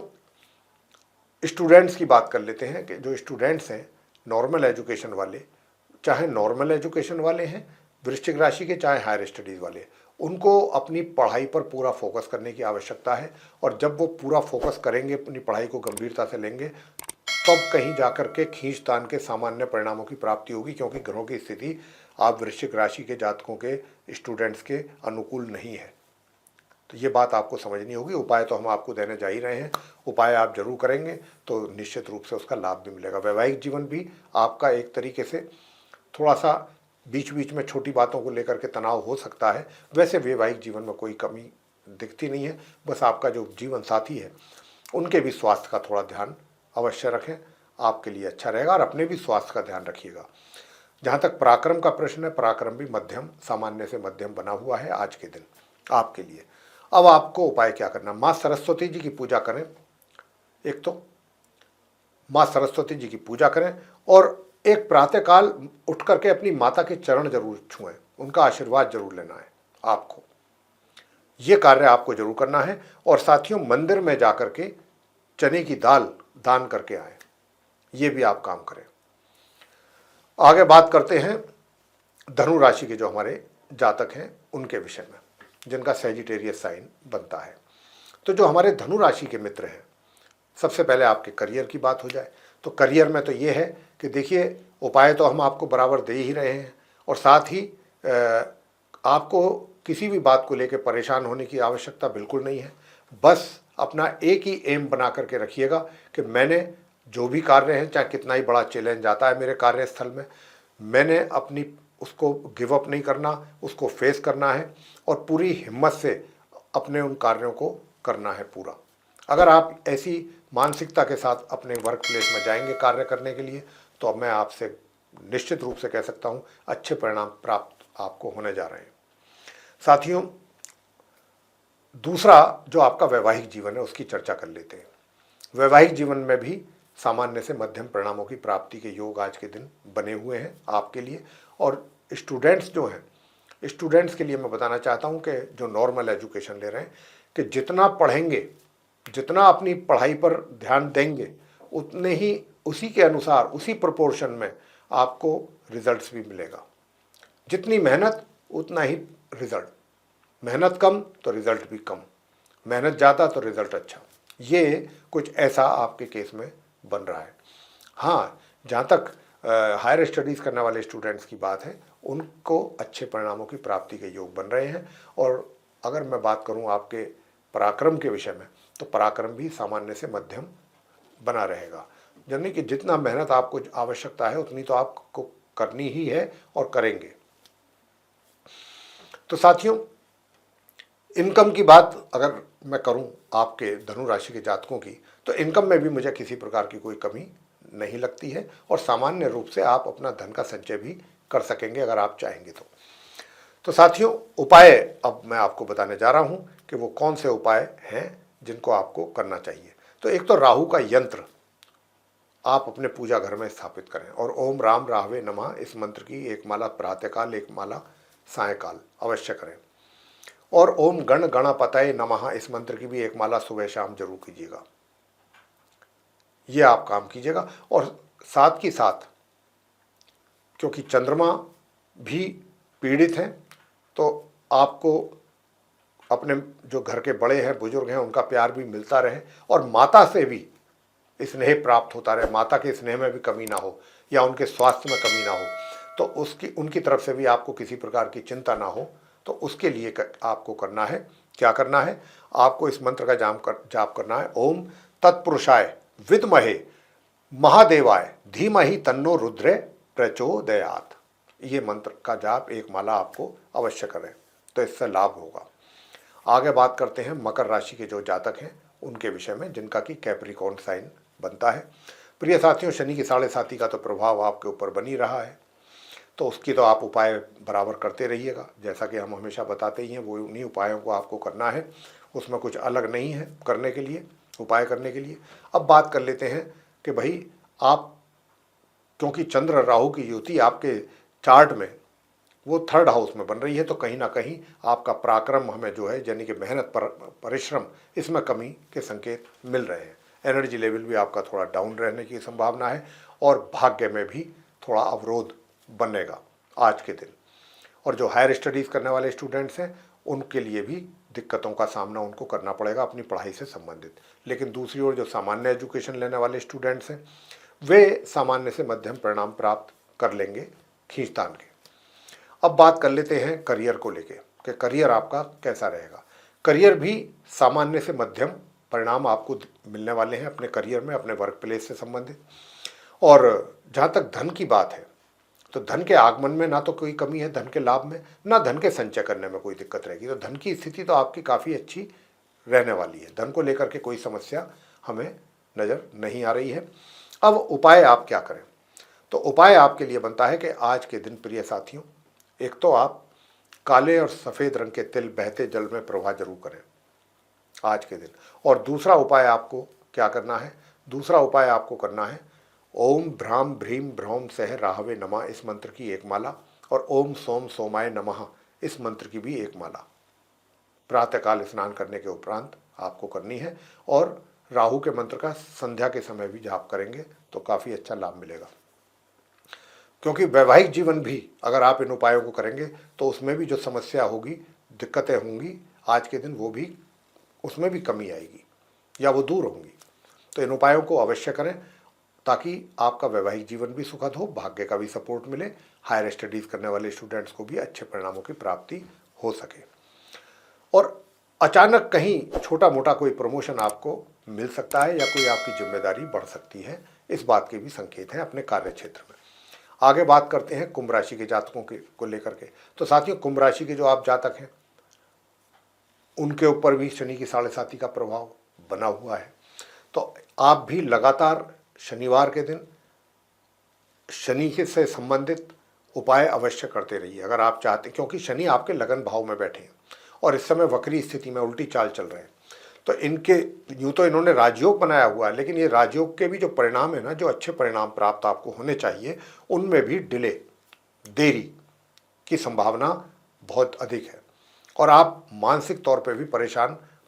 स्टूडेंट्स की बात कर लेते हैं कि जो स्टूडेंट्स हैं नॉर्मल एजुकेशन वाले, चाहे नॉर्मल एजुकेशन वाले हैं वृश्चिक राशि के, चाहे हायर स्टडीज़ वाले, उनको अपनी पढ़ाई पर पूरा फोकस करने की आवश्यकता है। और जब वो पूरा फोकस करेंगे, अपनी पढ़ाई को गंभीरता से लेंगे, तब कहीं जाकर के खींचतान के सामान्य परिणामों की प्राप्ति होगी, क्योंकि ग्रहों की स्थिति आप वृश्चिक राशि के जातकों के स्टूडेंट्स के अनुकूल नहीं है। तो ये बात आपको समझनी होगी। उपाय तो हम आपको देने जा ही रहे हैं, उपाय आप जरूर करेंगे तो निश्चित रूप से उसका लाभ भी मिलेगा। वैवाहिक जीवन भी आपका एक तरीके से थोड़ा सा बीच बीच में छोटी बातों को लेकर के तनाव हो सकता है, वैसे वैवाहिक जीवन में कोई कमी दिखती नहीं है। बस आपका जो जीवन साथी है उनके भी स्वास्थ्य का थोड़ा ध्यान अवश्य रखें, आपके लिए अच्छा रहेगा, और अपने भी स्वास्थ्य का ध्यान रखिएगा। जहाँ तक पराक्रम का प्रश्न है, पराक्रम भी मध्यम, सामान्य से मध्यम बना हुआ है आज के दिन आपके लिए। अब आपको उपाय क्या करना? माँ सरस्वती जी की पूजा करें। एक तो माँ सरस्वती जी की पूजा करें, और एक प्रातःकाल उठ करके अपनी माता के चरण जरूर छुएं, उनका आशीर्वाद जरूर लेना है आपको। ये कार्य आपको जरूर करना है। और साथियों, मंदिर में जाकर के चने की दाल दान करके आए, ये भी आप काम करें। आगे बात करते हैं धनु राशि के जो हमारे जातक हैं उनके विषय में, जिनका सैजिटेरियस साइन बनता है। तो जो हमारे धनु राशि के मित्र हैं, सबसे पहले आपके करियर की बात हो जाए तो करियर में तो ये है कि देखिए, उपाय तो हम आपको बराबर दे ही रहे हैं, और साथ ही आपको किसी भी बात को लेकर परेशान होने की आवश्यकता बिल्कुल नहीं है। बस अपना एक ही एम बना करके रखिएगा कि मैंने जो भी कार्य है, चाहे कितना ही बड़ा चैलेंज आता है मेरे कार्यस्थल में, मैंने अपनी उसको गिव अप नहीं करना, उसको फेस करना है, और पूरी हिम्मत से अपने उन कार्यों को करना है पूरा। अगर आप ऐसी मानसिकता के साथ अपने वर्क प्लेस में जाएंगे कार्य करने के लिए, तो अब मैं आपसे निश्चित रूप से कह सकता हूँ अच्छे परिणाम प्राप्त आपको होने जा रहे हैं। साथियों, दूसरा जो आपका वैवाहिक जीवन है उसकी चर्चा कर लेते हैं। वैवाहिक जीवन में भी सामान्य से मध्यम परिणामों की प्राप्ति के योग आज के दिन बने हुए हैं आपके लिए। और स्टूडेंट्स जो हैं, स्टूडेंट्स के लिए मैं बताना चाहता हूं कि जो नॉर्मल एजुकेशन ले रहे हैं, कि जितना पढ़ेंगे, जितना अपनी पढ़ाई पर ध्यान देंगे, उतने ही उसी के अनुसार उसी प्रोपोर्शन में आपको रिजल्ट्स भी मिलेगा। जितनी मेहनत उतना ही रिजल्ट, मेहनत कम तो रिजल्ट भी कम, मेहनत ज़्यादा तो रिजल्ट अच्छा। ये कुछ ऐसा आपके केस में बन रहा है। हाँ, जहाँ तक हायर स्टडीज़ करने वाले स्टूडेंट्स की बात है, उनको अच्छे परिणामों की प्राप्ति के योग बन रहे हैं। और अगर मैं बात करूँ आपके पराक्रम के विषय में, तो पराक्रम भी सामान्य से मध्यम बना रहेगा। यानी कि जितना मेहनत आपको आवश्यकता है उतनी तो आपको करनी ही है और करेंगे। तो साथियों, इनकम की बात अगर मैं करूं आपके धनु राशि के जातकों की, तो इनकम में भी मुझे किसी प्रकार की कोई कमी नहीं लगती है और सामान्य रूप से आप अपना धन का संचय भी कर सकेंगे अगर आप चाहेंगे तो साथियों, उपाय अब मैं आपको बताने जा रहा हूं कि वो कौन से उपाय हैं जिनको आपको करना चाहिए। तो एक तो राहु का यंत्र आप अपने पूजा घर में स्थापित करें और ओम राम राहवे नमः इस मंत्र की एक माला प्रातःकाल, एक माला सायंकाल अवश्य करें। और ओम गण गणपतये नमः इस मंत्र की भी एक माला सुबह शाम जरूर कीजिएगा। ये आप काम कीजिएगा। और साथ ही साथ, क्योंकि चंद्रमा भी पीड़ित हैं, तो आपको अपने जो घर के बड़े हैं, बुजुर्ग हैं, उनका प्यार भी मिलता रहे और माता से भी स्नेह प्राप्त होता रहे, माता के स्नेह में भी कमी ना हो या उनके स्वास्थ्य में कमी ना हो, तो उनकी तरफ से भी आपको किसी प्रकार की चिंता ना हो। तो उसके लिए आपको करना है, क्या करना है, आपको इस मंत्र का जाप करना है। ओम तत्पुरुषाय विद्महे महादेवाय धीमहि तन्नो रुद्रे प्रचोदयात्। ये मंत्र का जाप एक माला आपको अवश्य करें, तो इससे लाभ होगा। आगे बात करते हैं मकर राशि के जो जातक हैं उनके विषय में, जिनका कि कैप्रिकॉर्न साइन बनता है। प्रिय साथियों, शनि की 7.5 का तो प्रभाव आपके ऊपर बनी रहा है, तो उसकी तो आप उपाय बराबर करते रहिएगा। जैसा कि हम हमेशा बताते ही हैं, वो उन्हीं उपायों को आपको करना है, उसमें कुछ अलग नहीं है करने के लिए, उपाय करने के लिए। अब बात कर लेते हैं कि भाई आप, क्योंकि चंद्र राहु की युति आपके चार्ट में वो 3rd हाउस में बन रही है, तो कहीं ना कहीं आपका पराक्रम हमें जो है, यानी कि मेहनत परिश्रम, इसमें कमी के संकेत मिल रहे हैं। एनर्जी लेवल भी आपका थोड़ा डाउन रहने की संभावना है और भाग्य में भी थोड़ा अवरोध बनेगा आज के दिन। और जो हायर स्टडीज़ करने वाले स्टूडेंट्स हैं उनके लिए भी दिक्कतों का सामना उनको करना पड़ेगा अपनी पढ़ाई से संबंधित। लेकिन दूसरी ओर जो सामान्य एजुकेशन लेने वाले स्टूडेंट्स हैं वे सामान्य से मध्यम परिणाम प्राप्त कर लेंगे खींचतान के। अब बात कर लेते हैं करियर को लेके कि करियर आपका कैसा रहेगा। करियर भी सामान्य से मध्यम परिणाम आपको मिलने वाले हैं अपने करियर में, अपने वर्क प्लेस से संबंधित। और जहाँ तक धन की बात है, तो धन के आगमन में ना तो कोई कमी है, धन के लाभ में, ना धन के संचय करने में कोई दिक्कत रहेगी। तो धन की स्थिति तो आपकी काफ़ी अच्छी रहने वाली है, धन को लेकर के कोई समस्या हमें नज़र नहीं आ रही है। अब उपाय आप क्या करें, तो उपाय आपके लिए बनता है कि आज के दिन प्रिय साथियों, एक तो आप काले और सफ़ेद रंग के तिल बहते जल में प्रवाह जरूर करें आज के दिन। और दूसरा उपाय आपको क्या करना है, दूसरा उपाय आपको करना है ओम भ्राम भ्रीम भ्रौम सह राहवे नमः इस मंत्र की एक माला और ओम सोम सोमाय नमः इस मंत्र की भी एक माला प्रातःकाल स्नान करने के उपरांत आपको करनी है। और राहु के मंत्र का संध्या के समय भी जाप करेंगे तो काफ़ी अच्छा लाभ मिलेगा। क्योंकि वैवाहिक जीवन भी अगर आप इन उपायों को करेंगे तो उसमें भी जो समस्या होगी, दिक्कतें होंगी आज के दिन, वो भी उसमें भी कमी आएगी या वो दूर होंगी। तो इन उपायों को अवश्य करें ताकि आपका वैवाहिक जीवन भी सुखद हो, भाग्य का भी सपोर्ट मिले, हायर स्टडीज़ करने वाले स्टूडेंट्स को भी अच्छे परिणामों की प्राप्ति हो सके। और अचानक कहीं छोटा मोटा कोई प्रमोशन आपको मिल सकता है या कोई आपकी जिम्मेदारी बढ़ सकती है, इस बात के भी संकेत हैं अपने कार्य क्षेत्र में। आगे बात करते हैं कुंभ राशि के जातकों को लेकर के। तो साथियों, कुंभ राशि के जो आप जातक हैं उनके ऊपर भी शनि की 7.5 का प्रभाव बना हुआ है। तो आप भी लगातार शनिवार के दिन शनि से संबंधित उपाय अवश्य करते रहिए अगर आप चाहते हैं, क्योंकि शनि आपके लगन भाव में बैठे हैं और इस समय वक्री स्थिति में उल्टी चाल चल रहे हैं। तो इनके यूँ तो इन्होंने राजयोग बनाया हुआ है, लेकिन ये राजयोग के भी जो परिणाम है ना, जो अच्छे परिणाम प्राप्त आपको होने चाहिए, उनमें भी देरी की संभावना बहुत अधिक है और आप मानसिक तौर पे भी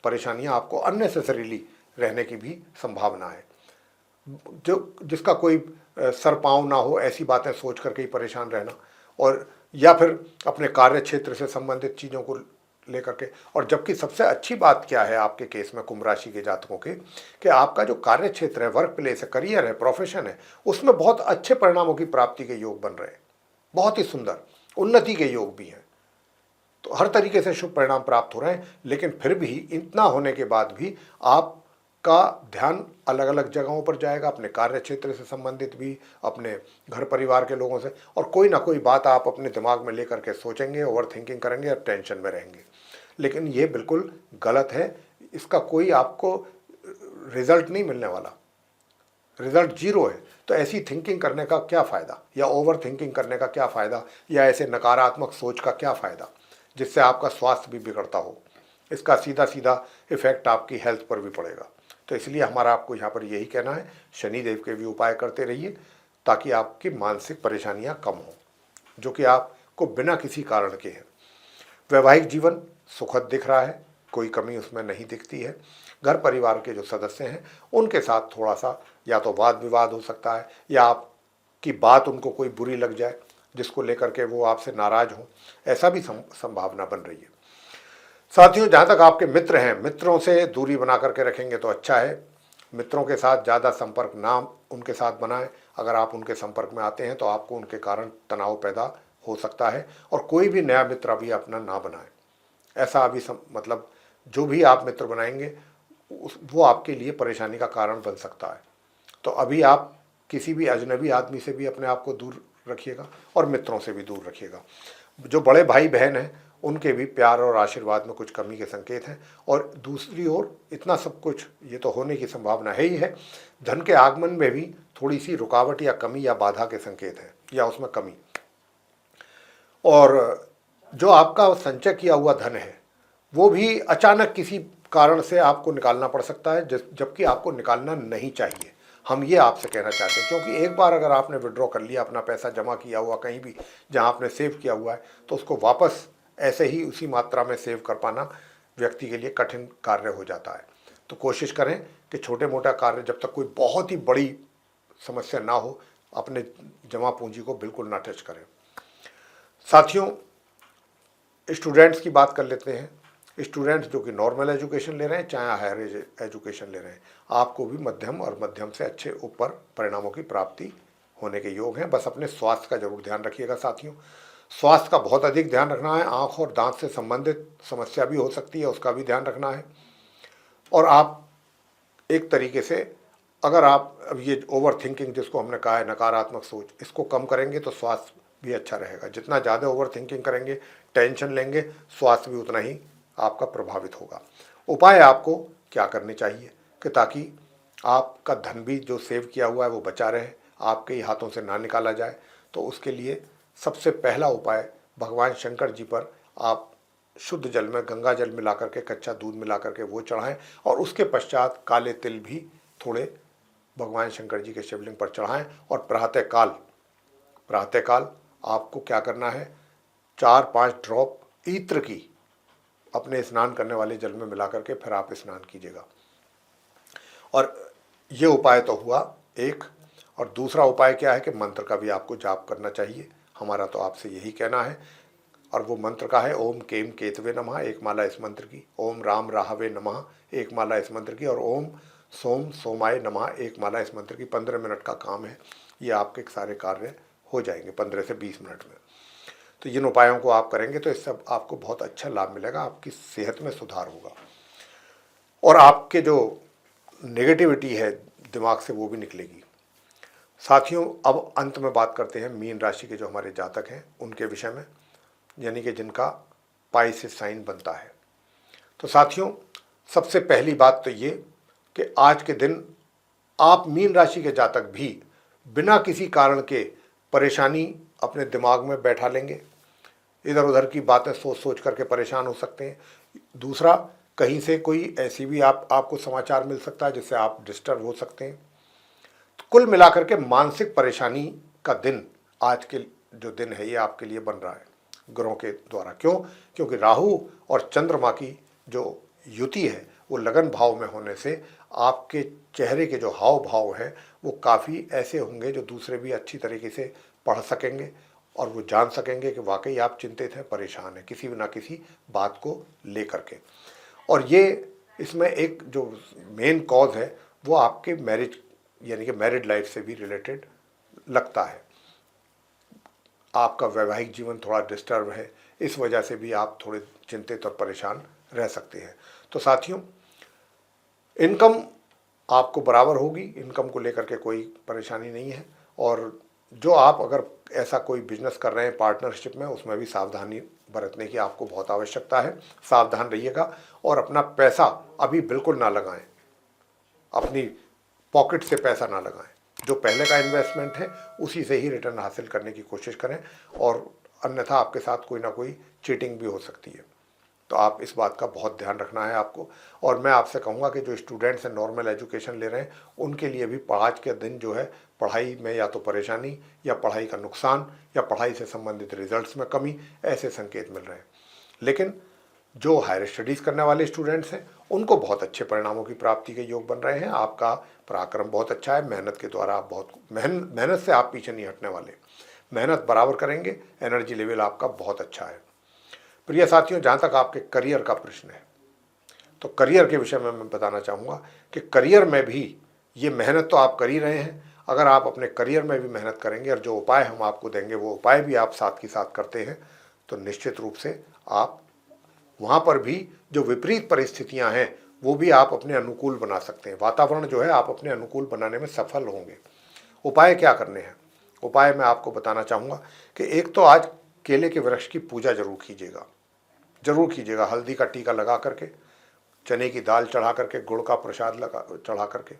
परेशानियां आपको अननेसेसरीली रहने की भी संभावना है। जो जिसका कोई सर पाँव ना हो, ऐसी बातें सोच करके ही परेशान रहना, और या फिर अपने कार्य क्षेत्र से संबंधित चीज़ों को लेकर के। और जबकि सबसे अच्छी बात क्या है आपके केस में कुंभ राशि के जातकों के, कि आपका जो कार्य क्षेत्र है, वर्क प्लेस है, करियर है, प्रोफेशन है, उसमें बहुत अच्छे परिणामों की प्राप्ति के योग बन रहे हैं, बहुत ही सुंदर उन्नति के योग भी हैं। तो हर तरीके से शुभ परिणाम प्राप्त हो रहे हैं। लेकिन फिर भी इतना होने के बाद भी आपका ध्यान अलग अलग जगहों पर जाएगा, अपने कार्य क्षेत्र से संबंधित भी, अपने घर परिवार के लोगों से, और कोई ना कोई बात आप अपने दिमाग में लेकर के सोचेंगे, ओवर थिंकिंग करेंगे और टेंशन में रहेंगे। लेकिन ये बिल्कुल गलत है, इसका कोई आपको रिजल्ट नहीं मिलने वाला, रिजल्ट जीरो है। तो ऐसी थिंकिंग करने का क्या फ़ायदा, या ओवर थिंकिंग करने का क्या फ़ायदा, या ऐसे नकारात्मक सोच का क्या फ़ायदा जिससे आपका स्वास्थ्य भी बिगड़ता हो। इसका सीधा सीधा इफेक्ट आपकी हेल्थ पर भी पड़ेगा। तो इसलिए हमारा आपको यहाँ पर यही कहना है, शनिदेव के भी उपाय करते रहिए ताकि आपकी मानसिक परेशानियाँ कम हों, जो कि आपको बिना किसी कारण के हैं। वैवाहिक जीवन सुखद दिख रहा है, कोई कमी उसमें नहीं दिखती है। घर परिवार के जो सदस्य हैं उनके साथ थोड़ा सा या तो वाद विवाद हो सकता है, या आपकी बात उनको कोई बुरी लग जाए जिसको लेकर के वो आपसे नाराज हों, ऐसा भी संभावना बन रही है। साथियों, जहाँ तक आपके मित्र हैं, मित्रों से दूरी बना करके रखेंगे तो अच्छा है। मित्रों के साथ ज़्यादा संपर्क ना उनके साथ बनाएं। अगर आप उनके संपर्क में आते हैं तो आपको उनके कारण तनाव पैदा हो सकता है, और कोई भी नया मित्र अभी अपना ना बनाएं। ऐसा अभी मतलब जो भी आप मित्र बनाएंगे वो आपके लिए परेशानी का कारण बन सकता है। तो अभी आप किसी भी अजनबी आदमी से भी अपने आप को दूर रखिएगा और मित्रों से भी दूर रखिएगा। जो बड़े भाई बहन हैं उनके भी प्यार और आशीर्वाद में कुछ कमी के संकेत हैं। और दूसरी ओर इतना सब कुछ ये तो होने की संभावना है ही है, धन के आगमन में भी थोड़ी सी रुकावट या कमी या बाधा के संकेत हैं, या उसमें कमी। और जो आपका संचय किया हुआ धन है वो भी अचानक किसी कारण से आपको निकालना पड़ सकता है, जबकि आपको निकालना नहीं चाहिए। हम ये आपसे कहना चाहते हैं, क्योंकि एक बार अगर आपने विड्रॉ कर लिया, अपना पैसा जमा किया हुआ कहीं भी जहां आपने सेव किया हुआ है, तो उसको वापस ऐसे ही उसी मात्रा में सेव कर पाना व्यक्ति के लिए कठिन कार्य हो जाता है। तो कोशिश करें कि छोटे मोटा कार्य, जब तक कोई बहुत ही बड़ी समस्या ना हो, अपने जमा पूंजी को बिल्कुल ना टच करें। साथियों, स्टूडेंट्स की बात कर लेते हैं। स्टूडेंट्स जो कि नॉर्मल एजुकेशन ले रहे हैं चाहे हायर एजुकेशन ले रहे हैं, आपको भी मध्यम और मध्यम से अच्छे ऊपर परिणामों की प्राप्ति होने के योग हैं। बस अपने स्वास्थ्य का जरूर ध्यान रखिएगा साथियों। स्वास्थ्य का बहुत अधिक ध्यान रखना है। आँख और दांत से संबंधित समस्या भी हो सकती है, उसका भी ध्यान रखना है। और आप एक तरीके से, अगर आप अब ये ओवर थिंकिंग जिसको हमने कहा है, नकारात्मक सोच, इसको कम करेंगे तो स्वास्थ्य भी अच्छा रहेगा। जितना ज़्यादा ओवर थिंकिंग करेंगे, टेंशन लेंगे, स्वास्थ्य भी उतना ही आपका प्रभावित होगा। उपाय आपको क्या करने चाहिए कि ताकि आपका धन भी जो सेव किया हुआ है वो बचा रहे, आपके ही हाथों से ना निकाला जाए, तो उसके लिए सबसे पहला उपाय, भगवान शंकर जी पर आप शुद्ध जल में गंगा जल मिला करके, कच्चा दूध मिला करके वो चढ़ाएं, और उसके पश्चात काले तिल भी थोड़े भगवान शंकर जी के शिवलिंग पर चढ़ाएं। और प्रातःकाल आपको क्या करना है, 4-5 ड्रॉप ईत्र की अपने स्नान करने वाले जल में मिला करके फिर आप स्नान कीजिएगा। और ये उपाय तो हुआ एक। और दूसरा उपाय क्या है कि मंत्र का भी आपको जाप करना चाहिए। हमारा तो आपसे यही कहना है, और वो मंत्र का है ओम केम केतवे नमः, एक माला इस मंत्र की। ओम राम राहवे नमः, एक माला इस मंत्र की। और ओम सोम सोमाय नमः, एक माला इस मंत्र की। 15 मिनट का काम है, ये आपके सारे कार्य हो जाएंगे 15 से 20 मिनट में। तो इन उपायों को आप करेंगे तो इससे आपको बहुत अच्छा लाभ मिलेगा, आपकी सेहत में सुधार होगा, और आपके जो नेगेटिविटी है दिमाग से वो भी निकलेगी। साथियों, अब अंत में बात करते हैं मीन राशि के जो हमारे जातक हैं उनके विषय में, यानी कि जिनका पाइसेस साइन बनता है। तो साथियों, सबसे पहली बात तो ये कि आज के दिन आप मीन राशि के जातक भी बिना किसी कारण के परेशानी अपने दिमाग में बैठा लेंगे, इधर उधर की बातें सोच सोच करके परेशान हो सकते हैं। दूसरा, कहीं से कोई ऐसी भी आपको समाचार मिल सकता है जिससे आप डिस्टर्ब हो सकते हैं। तो कुल मिलाकर के मानसिक परेशानी का दिन आज के जो दिन है ये आपके लिए बन रहा है ग्रहों के द्वारा। क्यों? क्योंकि राहु और चंद्रमा की जो युति है वो लगन भाव में होने से आपके चेहरे के जो हाव भाव हैं वो काफ़ी ऐसे होंगे जो दूसरे भी अच्छी तरीके से पढ़ सकेंगे और वो जान सकेंगे कि वाकई आप चिंतित हैं, परेशान हैं किसी ना किसी बात को लेकर के। और ये इसमें एक जो मेन कॉज है वो आपके मैरिज यानी कि मैरिड लाइफ से भी रिलेटेड लगता है। आपका वैवाहिक जीवन थोड़ा डिस्टर्ब है, इस वजह से भी आप थोड़े चिंतित और परेशान रह सकते हैं। तो साथियों, इनकम आपको बराबर होगी, इनकम को लेकर के कोई परेशानी नहीं है। और जो आप अगर ऐसा कोई बिजनेस कर रहे हैं पार्टनरशिप में, उसमें भी सावधानी बरतने की आपको बहुत आवश्यकता है। सावधान रहिएगा और अपना पैसा अभी बिल्कुल ना लगाएं, अपनी पॉकेट से पैसा ना लगाएं। जो पहले का इन्वेस्टमेंट है उसी से ही रिटर्न हासिल करने की कोशिश करें, और अन्यथा आपके साथ कोई ना कोई चीटिंग भी हो सकती है। तो आप इस बात का बहुत ध्यान रखना है आपको। और मैं आपसे कहूँगा कि जो स्टूडेंट्स हैं नॉर्मल एजुकेशन ले रहे हैं उनके लिए भी आज के दिन जो है पढ़ाई में या तो परेशानी या पढ़ाई का नुकसान या पढ़ाई से संबंधित रिजल्ट्स में कमी, ऐसे संकेत मिल रहे हैं। लेकिन जो हायर स्टडीज़ करने वाले स्टूडेंट्स हैं उनको बहुत अच्छे परिणामों की प्राप्ति के योग बन रहे हैं। आपका पराक्रम बहुत अच्छा है, मेहनत के द्वारा आप बहुत मेहनत से आप पीछे नहीं हटने वाले, मेहनत बराबर करेंगे, एनर्जी लेवल आपका बहुत अच्छा है। प्रिय साथियों, जहाँ तक आपके करियर का प्रश्न है तो करियर के विषय में मैं बताना चाहूँगा कि करियर में भी ये मेहनत तो आप कर ही रहे हैं। अगर आप अपने करियर में भी मेहनत करेंगे और जो उपाय हम आपको देंगे वो उपाय भी आप साथ के साथ करते हैं तो निश्चित रूप से आप वहाँ पर भी जो विपरीत परिस्थितियाँ हैं वो भी आप अपने अनुकूल बना सकते हैं। वातावरण जो है आप अपने अनुकूल बनाने में सफल होंगे। उपाय क्या करने हैं? उपाय मैं आपको बताना चाहूँगा कि एक तो आज केले के वृक्ष की पूजा जरूर कीजिएगा, जरूर कीजिएगा। हल्दी का टीका लगा करके, चने की दाल चढ़ा करके, गुड़ का प्रसाद लगा चढ़ा करके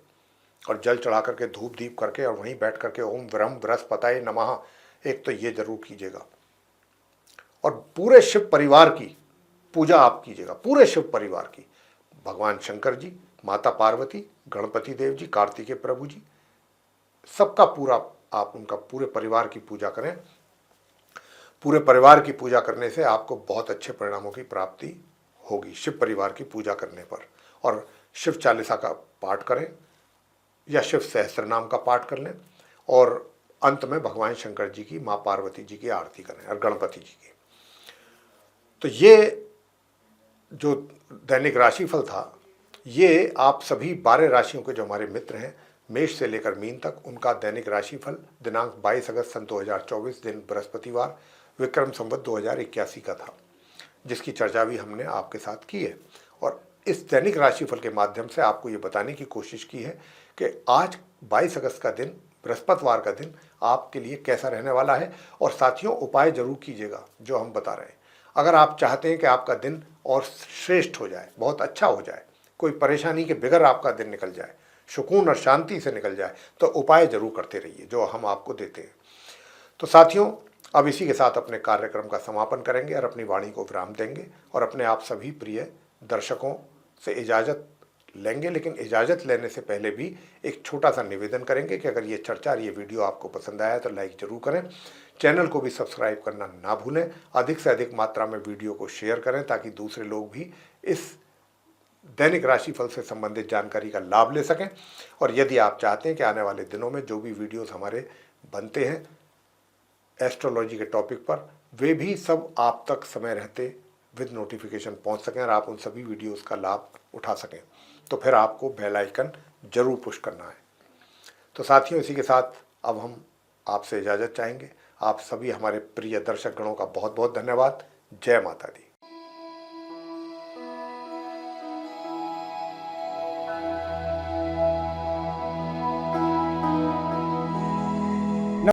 और जल चढ़ा करके, धूप दीप करके और वहीं बैठ करके ओम ब्रह्म बृहस्पतये नमः, एक तो ये जरूर कीजिएगा। और पूरे शिव परिवार की पूजा आप कीजिएगा, पूरे शिव परिवार की। भगवान शंकर जी, माता पार्वती, गणपति देव जी, कार्तिकेय प्रभु जी, सबका पूरा आप उनका पूरे परिवार की पूजा करें। पूरे परिवार की पूजा करने से आपको बहुत अच्छे परिणामों की प्राप्ति होगी शिव परिवार की पूजा करने पर। और शिव चालीसा का पाठ करें या शिव सहस्त्र नाम का पाठ कर लें और अंत में भगवान शंकर जी की, माँ पार्वती जी की आरती करें और गणपति जी की। तो ये जो दैनिक राशिफल था ये आप सभी 12 राशियों के जो हमारे मित्र हैं मेष से लेकर मीन तक, उनका दैनिक राशिफल दिनांक 22 अगस्त सन 2024 दिन बृहस्पतिवार विक्रम संवत 2081 का था, जिसकी चर्चा भी हमने आपके साथ की है। और इस दैनिक राशिफल के माध्यम से आपको ये बताने की कोशिश की है कि आज 22 अगस्त का दिन, बृहस्पतिवार का दिन आपके लिए कैसा रहने वाला है। और साथियों, उपाय जरूर कीजिएगा जो हम बता रहे हैं। अगर आप चाहते हैं कि आपका दिन और श्रेष्ठ हो जाए, बहुत अच्छा हो जाए, कोई परेशानी के बगैर आपका दिन निकल जाए, सुकून और शांति से निकल जाए, तो उपाय जरूर करते रहिए जो हम आपको देते हैं। तो साथियों, अब इसी के साथ अपने कार्यक्रम का समापन करेंगे और अपनी वाणी को विराम देंगे और अपने आप सभी प्रिय दर्शकों से इजाज़त लेंगे। लेकिन इजाज़त लेने से पहले भी एक छोटा सा निवेदन करेंगे कि अगर ये चर्चा और ये वीडियो आपको पसंद आया तो लाइक ज़रूर करें, चैनल को भी सब्सक्राइब करना ना भूलें, अधिक से अधिक मात्रा में वीडियो को शेयर करें ताकि दूसरे लोग भी इस दैनिक राशिफल से संबंधित जानकारी का लाभ ले सकें। और यदि आप चाहते हैं कि आने वाले दिनों में जो भी वीडियोस हमारे बनते हैं एस्ट्रोलॉजी के टॉपिक पर, वे भी सब आप तक समय रहते विद नोटिफिकेशन पहुंच सकें और आप उन सभी वीडियोस का लाभ उठा सकें, तो फिर आपको बेल आइकन जरूर पुश करना है। तो साथियों, इसी के साथ अब हम आपसे इजाज़त चाहेंगे। आप सभी हमारे प्रिय दर्शक गणों का बहुत बहुत धन्यवाद। जय माता दी।